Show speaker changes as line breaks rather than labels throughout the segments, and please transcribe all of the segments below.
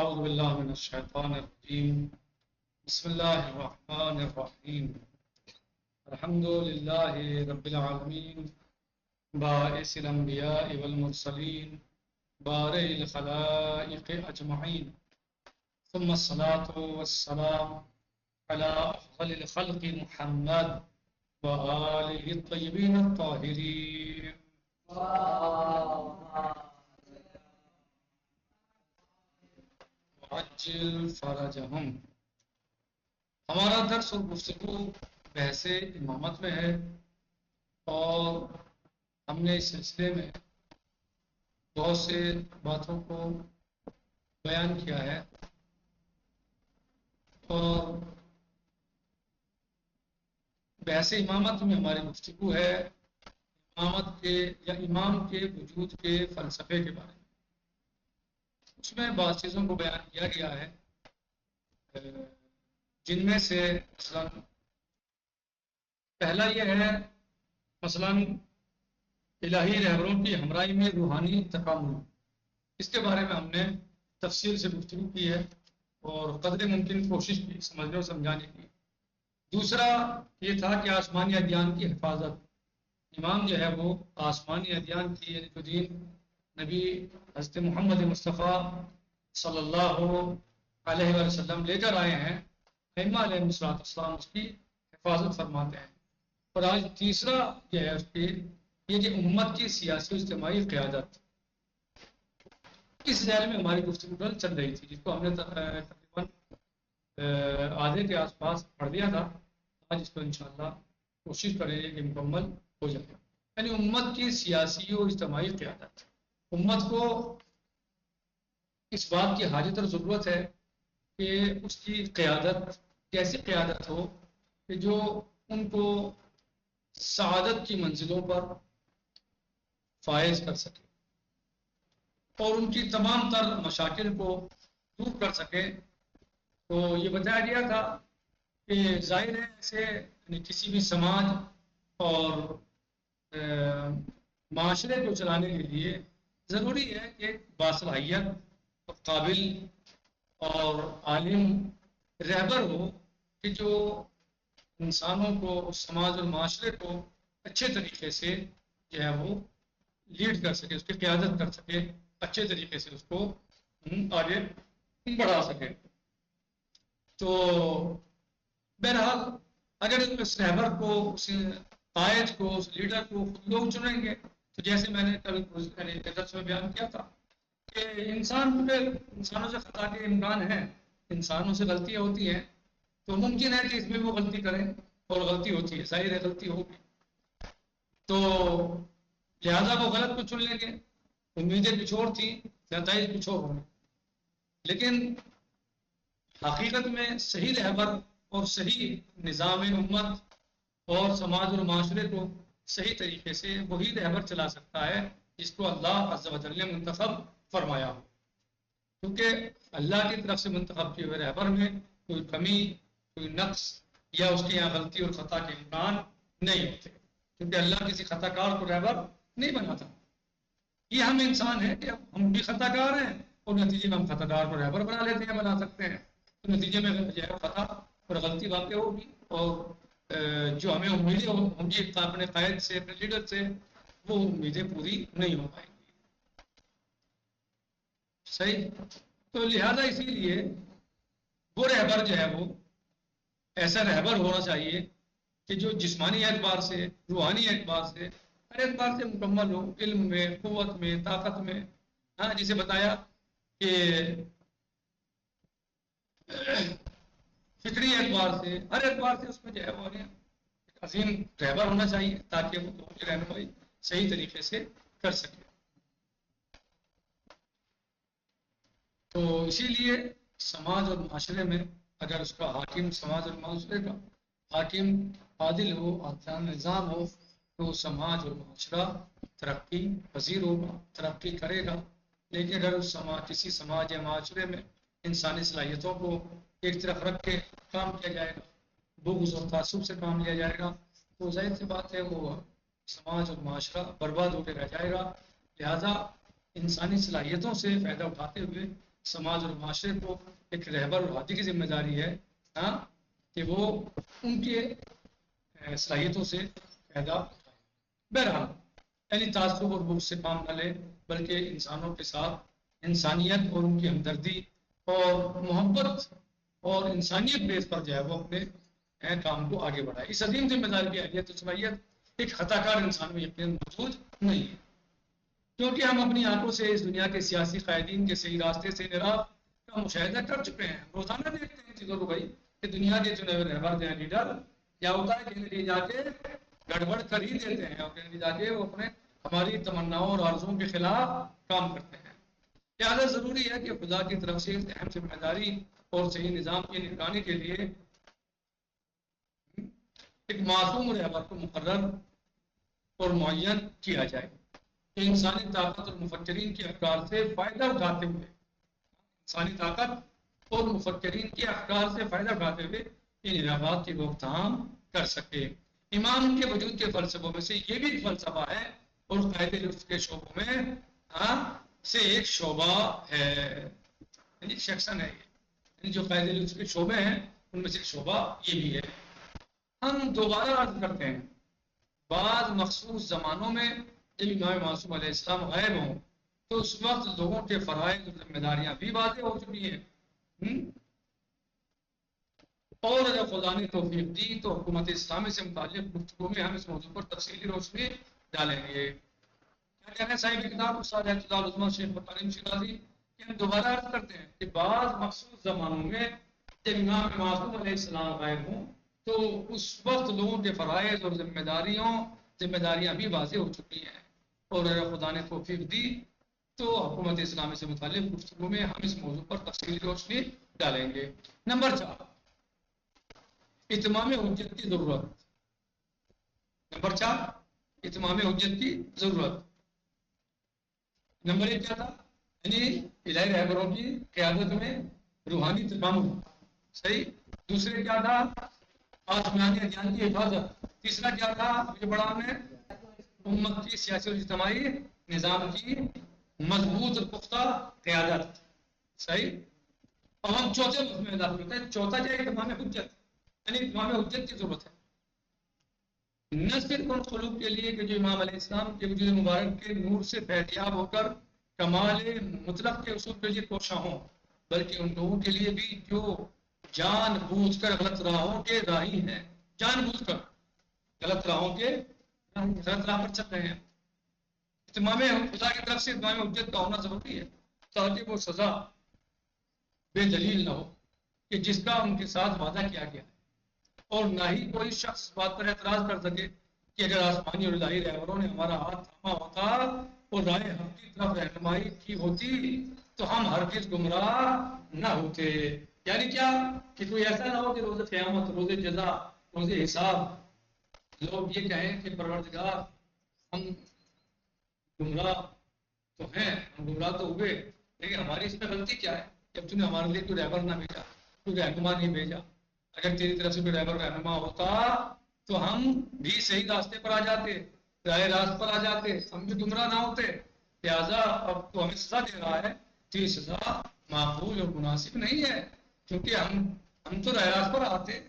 أعوذ بالله من الشيطان الرجيم. بسم الله الرحمن الرحيم. الحمد لله رب العالمين باعث الأنبياء والمرسلين بارئ الخلائق أجمعين، ثم الصلاة والسلام على أفضل الخلق محمد وآله الطيبين الطاهرين. وعجل فرجهم. ہمارا درس اور گفتگو بحث امامت میں ہے، اور ہم نے اس سلسلے میں بہت سے باتوں کو بیان کیا ہے، اور بحث امامت میں ہماری گفتگو ہے امامت کے یا امام کے وجود کے فلسفے کے بارے میں۔ اس میں بعض چیزوں کو بیان کیا گیا ہے، جن میں سے مثلا پہلا یہ ہے مثلا الہی رہبروں کی ہمراہی میں روحانی تکامل۔ اس کے بارے میں ہم نے تفصیل سے گفتگو کی ہے اور قدر ممکن کوشش کی سمجھنے اور سمجھانے کی۔ دوسرا یہ تھا کہ آسمانی ادیان کی حفاظت۔ امام جو ہے وہ آسمانی ادیان کی یعنی جو دین نبی حضرت محمد مصطفیٰ صلی اللہ علیہ وسلم لے کر آئے ہیں، ائمہ علیہ السلام اس کی حفاظت فرماتے ہیں۔ اور آج تیسرا یہ ہے اس کی یہ کہ امت کی سیاسی و اجتماعی قیادت۔ اس ذیل میں ہماری گفتگو کل چل رہی تھی، جس کو ہم نے تقریباً آدھے کے آس پاس پڑھ دیا تھا۔ آج اس کو انشاءاللہ کوشش کریں گے کہ مکمل ہو جائے، یعنی امت کی سیاسی و اجتماعی قیادت۔ امت کو اس بات کی حاجت اور ضرورت ہے کہ اس کی قیادت کیسی قیادت ہو کہ جو ان کو سعادت کی منزلوں پر فائز کر سکے اور ان کی تمام تر مشاکل کو دور کر سکے۔ تو یہ بتایا گیا تھا کہ ظاہر ہے ایسے یعنی کسی بھی سماج اور معاشرے کو چلانے کے لیے ضروری ہے کہ ایک باصلاحیت اور قابل اور عالم رہبر ہو کہ جو انسانوں کو، سماج اور معاشرے کو اچھے طریقے سے جو ہے وہ لیڈ کر سکے، اس کی قیادت کر سکے، اچھے طریقے سے اس کو آگے بڑھا سکے۔ تو بہرحال اگر اس رہبر کو، اس قائد کو، اس لیڈر کو خود لوگ چنیں گے تو جیسے میں نے کل درس میں بیان کیا تھا کہ انسانوں سے خطا کے امکان ہیں، انسانوں سے غلطیاں ہوتی ہیں، تو ممکن ہے کہ اس میں وہ غلطی کریں اور غلطی ہوتی ہے، ظاہر ہے غلطی ہوگی، تو لہذا وہ غلط کو چن لیں گے۔ امیدیں کچھ اور تھیں، نتائج کچھ اور ہوں گے، لیکن حقیقت میں صحیح رہبر اور صحیح نظام امت اور سماج اور معاشرے کو صحیح طریقے سے وہی رہبر چلا سکتا ہے جس کو اللہ عز و جل نے منتخب فرمایا ہو، کیونکہ اللہ کی طرف سے منتخب کیے ہوئے رہبر میں کوئی کمی، کوئی نقص یا اس کے یہاں غلطی اور خطا کے امکان نہیں ہوتے، کیونکہ اللہ کسی خطا کار کو رہبر نہیں بناتا۔ یہ ہم انسان ہیں کہ ہم بھی خطا کار ہیں اور نتیجے میں ہم خطا کار کو رہبر بنا لیتے ہیں، بنا سکتے ہیں، تو نتیجے میں جو ہے خطا اور غلطی واقع ہوگی، اور جو ہمیں امیدیں ہوں گی اپنے قائد سے، اپنے لیڈر سے، وہ امیدیں پوری نہیں ہو پائیں گی۔ صحیح؟ تو لہذا اسی لیے وہ رہبر جو ہے وہ ایسا رہبر ہونا چاہیے کہ جو جسمانی اعتبار سے، روحانی اعتبار سے، ہر اعتبار سے مکمل ہو، علم میں، قوت میں، طاقت میں۔ ہاں، جسے بتایا کہ فکری اعتبار سے، ہر اعتبار سے اس میں جو ہے وہ عظیم رہبر ہونا چاہیے تاکہ وہ لوگوں کی رہنمائی صحیح طریقے سے کر سکے۔ تو اسی لیے سماج اور معاشرے میں اگر اس کا حاکم، سماج اور معاشرے کا حاکم عادل ہو، عادلانہ نظام ہو، تو سماج اور معاشرہ ترقی پذیر ہوگا، ترقی کرے گا۔ لیکن اگر کسی سماج یا معاشرے میں انسانی صلاحیتوں کو ایک طرف رکھ کے کام کیا جائے گا، بغض اور تعصب سے کام لیا جائے گا، تو ظاہر سی بات ہے وہ سماج اور معاشرہ برباد ہوتے رہ جائے گا۔ لہذا انسانی صلاحیتوں سے فائدہ اٹھاتے ہوئے سماج اور معاشرے کو ایک رہبر اور ہادی کی ذمہ داری ہے کہ وہ ان کے صلاحیتوں سے فائدہ اٹھائے. بہرحال یعنی تعصب اور بغض سے کام نہ لے بلکہ انسانوں کے ساتھ انسانیت اور ان کی ہمدردی اور محبت اور انسانیت بیس پر جو ہے وہ اپنے کام کو آگے بڑھائے. اس عظیم ذمہ داری کی اہلیت و صلاحیت ایک خطا کار انسان میں یقیناً موجود نہیں ہے، کیونکہ ہم اپنی آنکھوں سے اس دنیا کے سیاسی قائدین کے صحیح راستے سے انحراف کا مشاہدہ کر چکے ہیں. روزانہ دیکھتے ہیں چیزوں کو بھائی کہ دنیا کے چنے ہوئے رہبر جو ہیں لیڈر کیا ہوتا ہے کہ جا کے گڑبڑ کر ہی دیتے ہیں اور جا کے وہ اپنے ہماری تمناؤں اور آرزوؤں کے خلاف کام کرتے ہیں. لہٰذا ضروری ہے کہ خدا کی طرف سے اہم ذمہ داری اور صحیح نظام کے نگرانی کے لیے ایک معصوم رہبر کو مقرر اور معین کیا جائے کہ انسانی طاقت اور مفکرین کے افکار سے فائدہ اٹھاتے ہوئے انسانی طاقت اور مفکرین کے افکار سے فائدہ اٹھاتے ہوئے ان انحرافات کی روک تھام کر سکے. امام کے وجود کے فلسفوں میں سے یہ بھی ایک فلسفہ ہے اور قاعدے لطف کے شعبوں میں سے ایک شعبہ ہے، یعنی سیکشن ہے یہ، جو قاعدے لطف کے شعبے ہیں ان میں سے ایک شعبہ یہ بھی ہے. ہم دوبارہ عرض کرتے ہیں بعض مخصوص زمانوں میں جب امام معصوم علیہ السلام غائب ہوں تو اس وقت لوگوں کے فرائض اور ذمہ داریاں بھی واضح ہو چکی ہیں، اور اگر خدا نے توفیق دی تو حکومت اسلامی سے متعلق گفتگو میں ہم اس موضوع پر تفصیلی روشنی ڈالیں گے. کیا کہنا ہے صاحب کتاب استاد اعتدال عثمان شیخ بطالم شیرازی کہ ہم دوبارہ عرض کرتے ہیں کہ بعض مخصوص زمانوں میں جب امام معصوم علیہ السلام غائب ہوں تو اس وقت لوگوں کے فرائض اور ذمہ داریاں بھی واضح ہو چکی ہیں، اور اگر خدا نے توفیق دی تو حکومت اسلامی سے متعلق گفتگو میں ہم اس موضوع پر تفصیلی روشنی ڈالیں گے. نمبر 4 اتمام حجت کی ضرورت. نمبر 4 اتمام حجت کی ضرورت. نمبر 1 کیا تھا؟ یعنی الہی رہبروں کی قیادت میں روحانی تکامل. صحیح. دوسرے کیا تھا؟ آسمانی ادیان کی حفاظت. تیسرا کیا تھا؟ مجھے بڑا ہم نے امت کی سیاسی اور اجتماعی نظام کی مضبوط اور پختہ قیادت. صحیح. اور ہم چوتھے مفہوم میں داخل ہوتے ہیں. چوتھا کیا ہے؟ اتمام حجت، یعنی اتمام حجت کی ضرورت ہے نہ صرف ان خلوق کے لیے کہ جو امام علیہ السلام کے وجود مبارک کے نور سے فیضیاب ہو کر کمال مطلق کے اصول کے لیے کوشاں ہوں، بلکہ ان لوگوں کے لیے بھی جو جان بوجھ کر غلط راہوں کے راہی ہیں، جان بوجھ کر غلط راہوں کے غلط راہ پر چل رہے ہیں. اتمام خدا کی طرف سے اتمام حجت کا ہونا ضروری ہے تاکہ وہ سزا بے دلیل نہ ہو کہ جس کا ان کے ساتھ وعدہ کیا گیا ہے، اور نہ ہی کوئی شخص بات پر اعتراض کر سکے کہ اگر آسمانی اور الہی رہبروں نے ہمارا ہاتھ تھاما ہوتا اور راہ حق کی طرف رہنمائی کی ہوتی تو ہم ہرگز گمراہ نہ ہوتے. یعنی کیا کہ کوئی ایسا نہ ہو کہ روز قیامت، روز جزا، روز حساب لوگ یہ کہیں کہ پروردگار ہم گمراہ تو ہیں، ہم گمراہ تو ہوئے لیکن ہماری اس میں غلطی کیا ہے جب تم نے ہمارے لیے کوئی رہبر نہ بھیجا، کوئی رہنما نہیں بھیجا. اگر تیری طرف سے کوئی رہبر رہنما ہوتا تو ہم بھی صحیح راستے پر آ جاتے، راہ راست پر آ جاتے، ہم بھی گمراہ نہ ہوتے. لہٰذا اب تو ہمیں سزا دے رہا ہے تو یہ سزا معقول اور مناسب نہیں ہے، کیونکہ ہم تو راہ راست پر آتے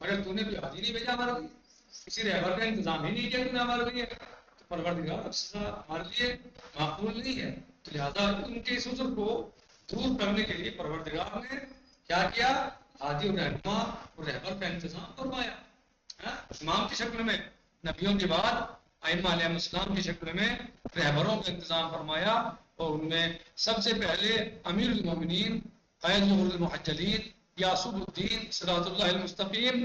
مگر تو نے بھی حاضر نہیں بھیجا ہمارے لیے، کسی رہبر کا انتظام ہی نہیں کیا تم نے ہمارے لیے، تو پروردگار اب سزا ہمارے لیے معقول نہیں ہے. تو لہٰذا ان کے اس عذر کو دور کرنے کے لیے پروردگار نے کیا ہادی اور رہنما اور رہبر کا انتظام فرمایا. امام کی شکل میں، نبیوں کے بعد ائمہ علیہ السلام کی شکل میں رہبروں کا انتظام فرمایا، اور ان میں سب سے پہلے امیر المومنین قائد المحجلین یعصب الدین صراط اللہ المستقیم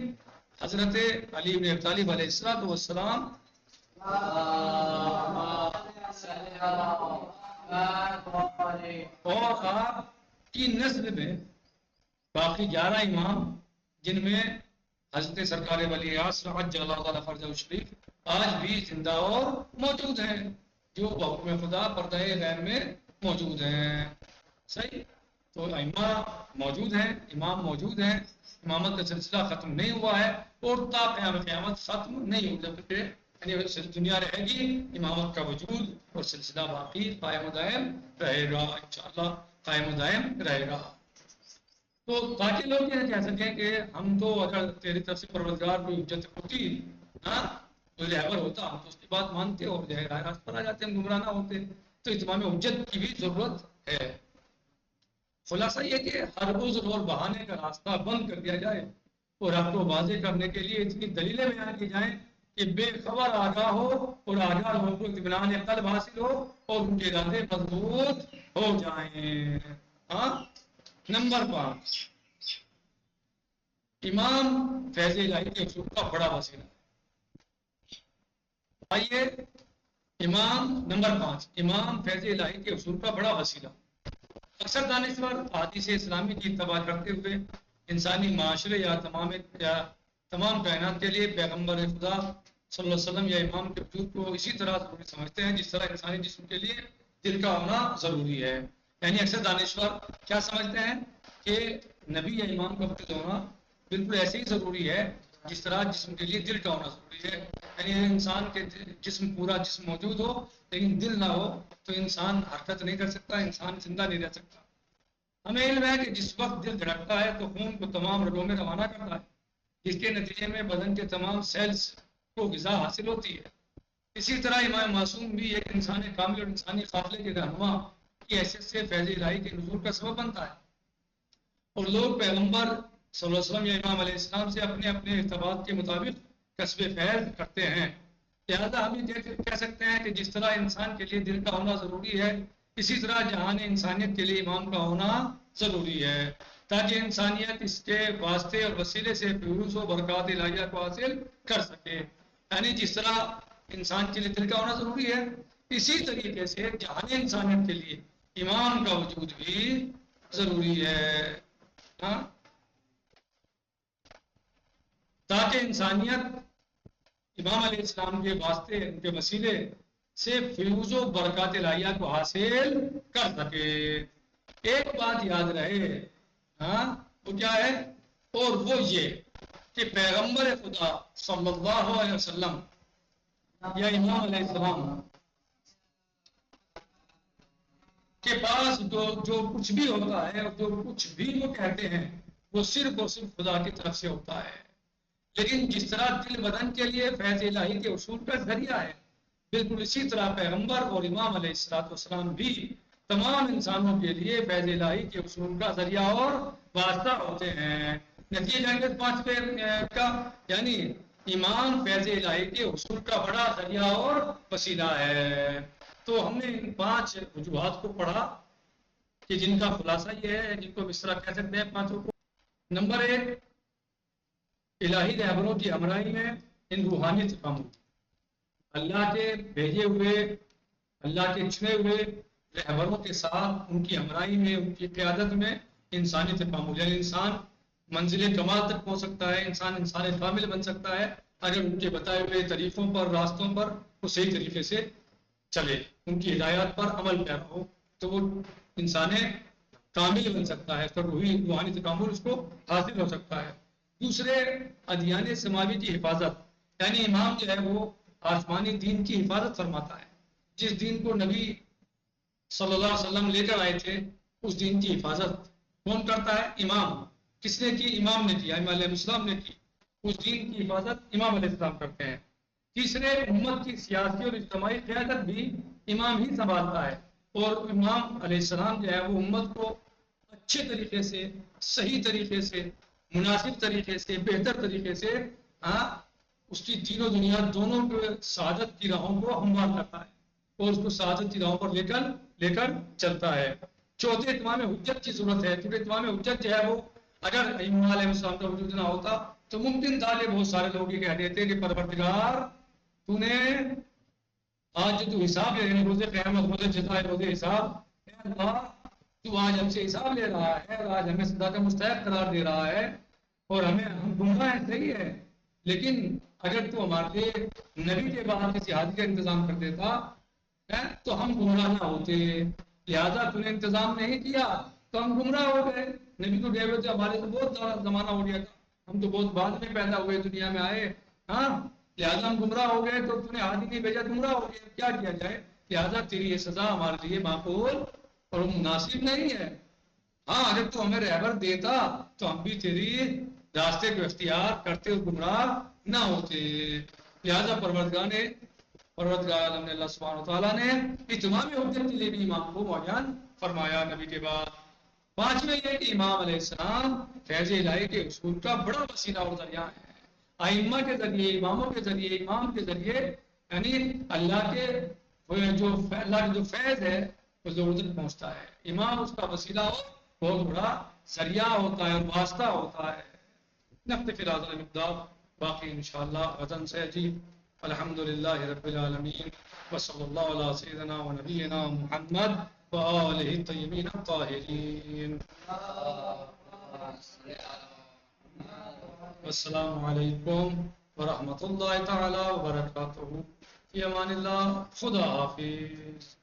حضرت علی بن ابی طالب علیہ السلام اور آپ کی نسل میں باقی 11 امام جن میں حضرت سرکار ولی عصر عجل اللہ تعالیٰ فرجہ الشریف آج بھی زندہ اور موجود ہیں، جو بحکم خدا پردہ غیب میں موجود ہیں. صحیح. تو ائمہ موجود ہیں، امام موجود ہیں، امامت کا سلسلہ ختم نہیں ہوا ہے اور تا قیامت ختم نہیں ہو جب تک یعنی دنیا رہے گی امامت کا وجود اور سلسلہ باقی قائم و دائم رہے گا انشاءاللہ. قائم و دائم رہے گا. تو تاکہ لوگ یہ کہہ سکیں کہ ہم تو اگر تیری طرف سے پروردگار کوئی حجت ہوتی، ہاں تو رہبر ہوتا، ہم تو اس کی بات مانتے اور جو ہے راہ راست پر آ جاتے، ہم گمراہ نہ ہوتے. تو اتمام حجت کی بھی ضرورت ہے. خلاصہ یہ کہ ہر عذر اور بہانے کا راستہ بند کر دیا جائے اور حق کو واضح کرنے کے لیے اتنی دلیلیں بیان کی جائیں کہ بے خبر آگاہ ہو اور آگاہ لوگوں کو اطمینان قلب حاصل ہو اور ان کے ارادے مضبوط ہو جائیں. ہاں. نمبر 5، امام فیض الہی کے اصول کا بڑا وسیلہ. آئیے نمبر 5، امام فیض الہی کے اصول کا بڑا وسیلہ. اکثر دانشور حدیث اسلامی کی اتباع کرتے ہوئے انسانی معاشرے یا تمام کائنات کے لیے پیغمبر خدا صلی اللہ علیہ وسلم یا امام کے وجود کو اسی طرح ضروری سمجھتے ہیں جس طرح انسانی جسم کے لیے دل کا ہونا ضروری ہے. یعنی اکثر دانشور کیا سمجھتے ہیں کہ نبی یا امام کا وجود ہونا بالکل ایسے ہی ضروری ہے جس طرح جسم کے لیے دل کا ہونا ضروری ہے. یعنی انسان کے پورا جسم موجود ہو لیکن دل نہ ہو تو انسان حرکت نہیں کر سکتا، انسان زندہ نہیں رہ سکتا. ہمیں علم ہے کہ جس وقت دل دھڑکتا ہے تو خون کو تمام رگوں میں روانہ کرتا ہے، جس کے نتیجے میں بدن کے تمام سیلز کو غذا حاصل ہوتی ہے. اسی طرح امام معصوم بھی ایک انسان کامل اور انسانی قافلے کے رہنما کی حیثیت سے فیض الہی کے نزول کا سبب بنتا ہے. اور لوگ پیغمبر صلی اللہ علیہ وسلم یا امام علیہ السلام سے اپنے اپنے ارتباط کے مطابق کسب فیض کرتے ہیں. لہٰذا ہم یہ کہہ سکتے ہیں کہ جس طرح انسان کے لیے دل کا ہونا ضروری ہے اسی طرح جہان انسانیت کے لیے امام کا ہونا ضروری ہے تاکہ انسانیت اس کے واسطے اور وسیلے سے فیوز و برکات الہیہ کو حاصل کر سکے. یعنی جس طرح انسان کے لیے دل کا ہونا ضروری ہے اسی طریقے سے جہان انسانیت کے لیے امام کا وجود بھی ضروری ہے. ہاں. تاکہ انسانیت امام علیہ السلام کے واسطے ان کے وسیلے سے فیوز و برکات الہیہ کو حاصل کر سکے. ایک بات یاد رہے، ہاں وہ کیا ہے؟ اور وہ یہ کہ پیغمبر خدا صلی اللہ علیہ وسلم یا امام علیہ السلام کے پاس جو کچھ بھی ہوتا ہے اور جو کچھ بھی وہ کہتے ہیں وہ صرف اور صرف خدا کی طرف سے ہوتا ہے. لیکن جس طرح دل بدن کے لیے فیض الہی کے اصول کا ذریعہ ہے بالکل اسی طرح پیغمبر اور امام علیہ السلام بھی تمام انسانوں کے لیے فیض الہی کے اصول کا ذریعہ اور واسطہ ہوتے ہیں. نتیجہ 5 کا یعنی امام فیض الہی کے اصول کا بڑا ذریعہ اور وسیلہ ہے. تو ہم نے ان 5 وجوہات کو پڑھا کہ جن کا خلاصہ یہ ہے، جن کو اس طرح کہہ سکتے ہیں 5 کو. نمبر 1، الہی رہبروں کی ہمراہی میں ان روحانی تکامل. اللہ کے بھیجے ہوئے، اللہ کے چنے ہوئے رہبروں کے ساتھ ان کی ہمراہی میں، ان کی قیادت میں انسانی تکامل، یعنی انسان منزل کمال تک پہنچ سکتا ہے، انسان کامل بن سکتا ہے اگر ان کے بتائے ہوئے طریقوں پر، راستوں پر وہ صحیح طریقے سے چلے، ان کی ہدایات پر عمل پیرا ہو تو وہ انسان کامل بن سکتا ہے، تو روحانی تکامل اس کو حاصل ہو سکتا ہے. دوسرے، ادیان سماوی کی حفاظت، یعنی امام جو ہے وہ آسمانی دین کی حفاظت فرماتا ہے. جس دین کو نبی صلی اللہ علیہ وسلم لے کر آئے تھے اس دین کی حفاظت کون کرتا ہے؟ امام. کس نے کی؟ امام نے کیا، امام علیہ السلام نے کی. اس دین کی حفاظت امام علیہ السلام کرتے ہیں. تیسرے، امت کی سیاسی اور اجتماعی قیادت بھی امام ہی سنبھالتا ہے اور امام علیہ السلام جو ہے وہ امت کو اچھے طریقے سے، صحیح طریقے سے، مناسب طریقے سے، بہتر طریقے سے اس کی دین و دنیا دونوں کے سعادت کی راہوں کو ہموار کرتا ہے اور اس کو سعادت کی راہوں پر لے کر چلتا ہے. چوتھے، اتمام حجت کی ضرورت ہے کیونکہ اتمام حجت جو ہے وہ اگر امام علیہ السلام کا وجود نہ ہوتا تو ممکن تھا کہ بہت سارے لوگ یہ کہہ دیتے کہ پروردگار تو نے آج جو حساب لے رہے ہیں، روز قیامت، روز جزائے، روز حساب، اے اللہ تو آج ہم سے حساب لے رہا ہے، آج ہمیں سزا کا مستحق قرار دے رہا ہے اور ہم گمراہ ہیں، صحیح ہے، لیکن اگر تو ہمارے لیے نبی کے بعد کسی حادثے کا انتظام کر دیتا تو ہم گمراہ نہ ہوتے. لہذا تو نے انتظام نہیں کیا تو ہم گمراہ ہو گئے. نبی تو گئے ہوئے تھے، ہمارے تو بہت زمانہ ہو گیا تھا، ہم تو بہت بعد میں پیدا ہوئے، دنیا میں آئے، لہذا ہم گمراہ ہو گئے تو تو نے ہادی نہیں بھیجا، گمراہ ہو گئے، کیا کیا جائے؟ لہذا تیری یہ سزا ہمارے لیے معقول اور وہ مناسب نہیں ہے. ہاں اگر تو ہمیں رہبر دیتا تو ہم بھی تیری راستے کو اختیار کرتے اور گمراہ نہ ہوتے. لہٰذا پروردگار عالم نے اللہ سبحانہ و تعالیٰ نے اتمام حجت کے لیے بھی امام کو معین فرمایا نبی کے بعد. پانچویں یہ کہ امام علیہ السلام فیض الہی کے اصول کا بڑا وسیلہ اور ذریعہ ہے. ائمہ کے ذریعے، اماموں کے ذریعے، امام کے ذریعے یعنی اللہ کے جو فیض ہے وہ ضرورت پہنچتا ہے. امام اس کا وسیلہ ہو بہت بڑا ذریعہ ہوتا ہے اور واسطہ ہوتا ہے. نکتفی بہذا المقدار، باقی انشاءاللہ غداً سیأتی. الحمد للہ رب العالمین وصلی اللہ علی سیدنا و نبینا محمد وآلہ الطیبین الطاہرین. السلام علیکم ورحمۃ اللہ تعالی وبرکاتہ. فی امان اللہ. خدا حافظ.